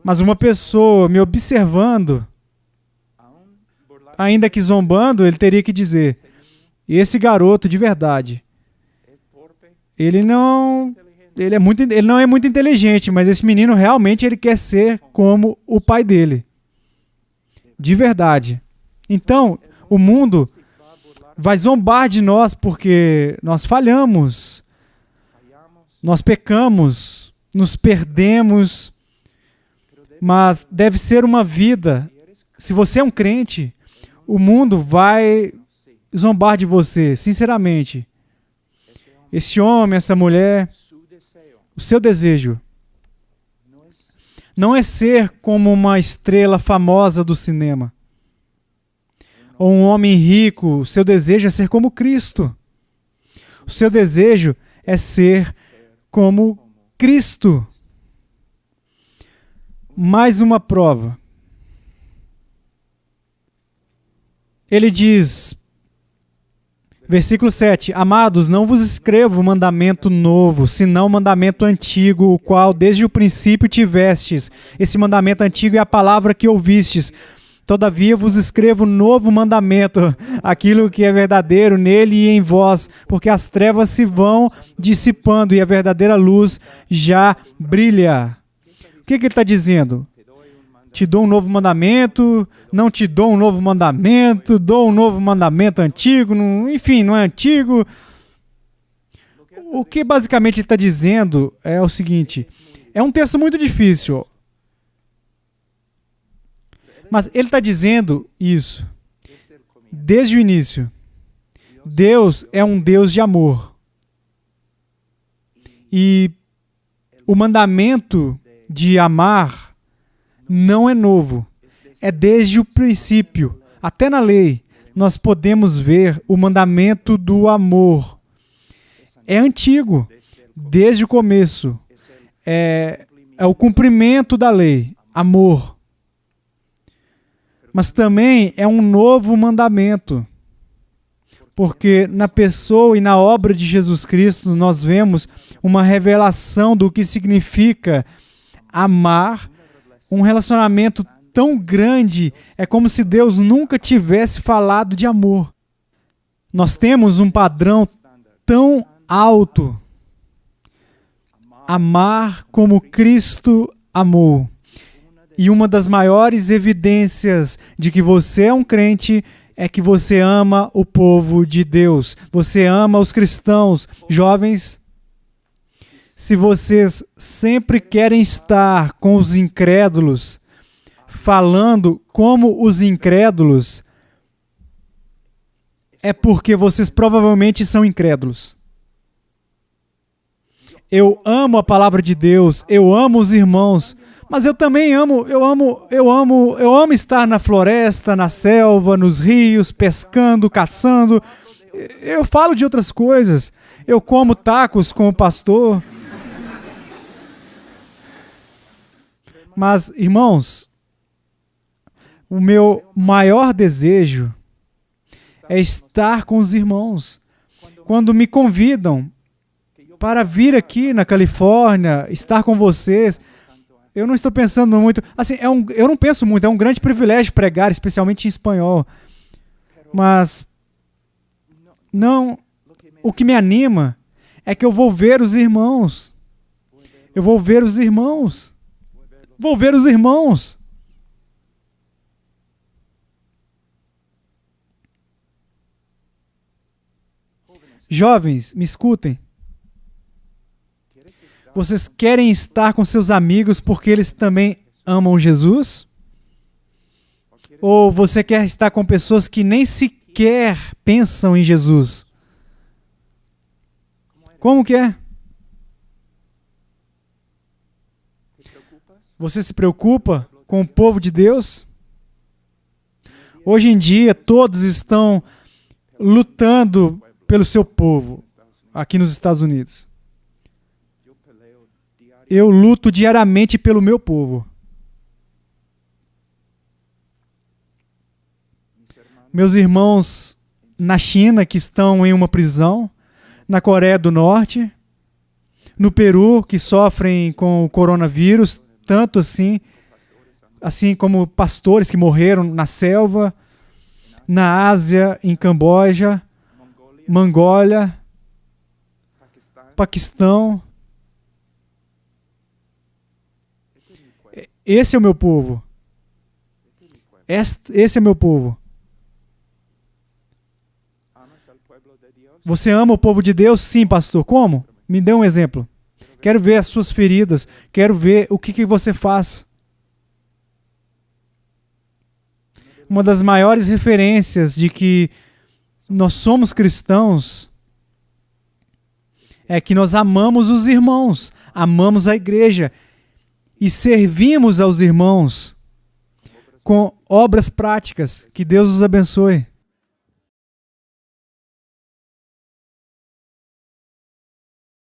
Speaker 1: Mas uma pessoa me observando, ainda que zombando, ele teria que dizer, esse garoto de verdade, ele não é muito inteligente, mas esse menino realmente ele quer ser como o pai dele. De verdade. Então, o mundo vai zombar de nós porque nós falhamos, nós pecamos, nos perdemos, mas deve ser uma vida. Se você é um crente, o mundo vai zombar de você, sinceramente. Esse homem, essa mulher, o seu desejo não é ser como uma estrela famosa do cinema. Ou um homem rico, o seu desejo é ser como Cristo. O seu desejo é ser como Cristo. Mais uma prova. Ele diz, versículo 7, amados, não vos escrevo mandamento novo, senão mandamento antigo, o qual desde o princípio tivestes. Esse mandamento antigo é a palavra que ouvistes. Todavia vos escrevo novo mandamento, aquilo que é verdadeiro nele e em vós, porque as trevas se vão dissipando e a verdadeira luz já brilha. O que ele está dizendo? Te dou um novo mandamento, não te dou um novo mandamento, dou um novo mandamento antigo, enfim, não é antigo. O que basicamente ele está dizendo é o seguinte, é um texto muito difícil. Mas ele está dizendo isso desde o início. Deus é um Deus de amor. E o mandamento de amar não é novo. É desde o princípio. Até na lei, nós podemos ver o mandamento do amor. É antigo, desde o começo. É o cumprimento da lei, amor. Mas também é um novo mandamento. Porque na pessoa e na obra de Jesus Cristo nós vemos uma revelação do que significa amar, um relacionamento tão grande, é como se Deus nunca tivesse falado de amor. Nós temos um padrão tão alto, amar como Cristo amou. E uma das maiores evidências de que você é um crente é que você ama o povo de Deus. Você ama os cristãos. Jovens, se vocês sempre querem estar com os incrédulos, falando como os incrédulos, é porque vocês provavelmente são incrédulos. Eu amo a palavra de Deus, eu amo os irmãos, mas eu também amo estar na floresta, na selva, nos rios, pescando, caçando. Eu falo de outras coisas. Eu como tacos com o pastor. Mas, irmãos, o meu maior desejo é estar com os irmãos. Quando me convidam para vir aqui na Califórnia, estar com vocês, eu não estou pensando muito... Assim, eu não penso muito, é um grande privilégio pregar, especialmente em espanhol. Mas não, o que me anima é que eu vou ver os irmãos. Eu vou ver os irmãos. Vou ver os irmãos. Jovens, me escutem. Vocês querem estar com seus amigos porque eles também amam Jesus? Ou você quer estar com pessoas que nem sequer pensam em Jesus? Como que é? Você se preocupa com o povo de Deus? Hoje em dia, todos estão lutando pelo seu povo, aqui nos Estados Unidos. Eu luto diariamente pelo meu povo. Meus irmãos na China que estão em uma prisão, na Coreia do Norte, no Peru que sofrem com o coronavírus, tanto assim como pastores que morreram na selva, na Ásia, em Camboja, Mongólia, Paquistão. Esse é o meu povo. Esse é o meu povo. Você ama o povo de Deus? Sim, pastor. Como? Me dê um exemplo. Quero ver as suas feridas. Quero ver o que você faz. Uma das maiores referências de que nós somos cristãos é que nós amamos os irmãos, amamos a igreja e servimos aos irmãos com obras práticas. Que Deus os abençoe.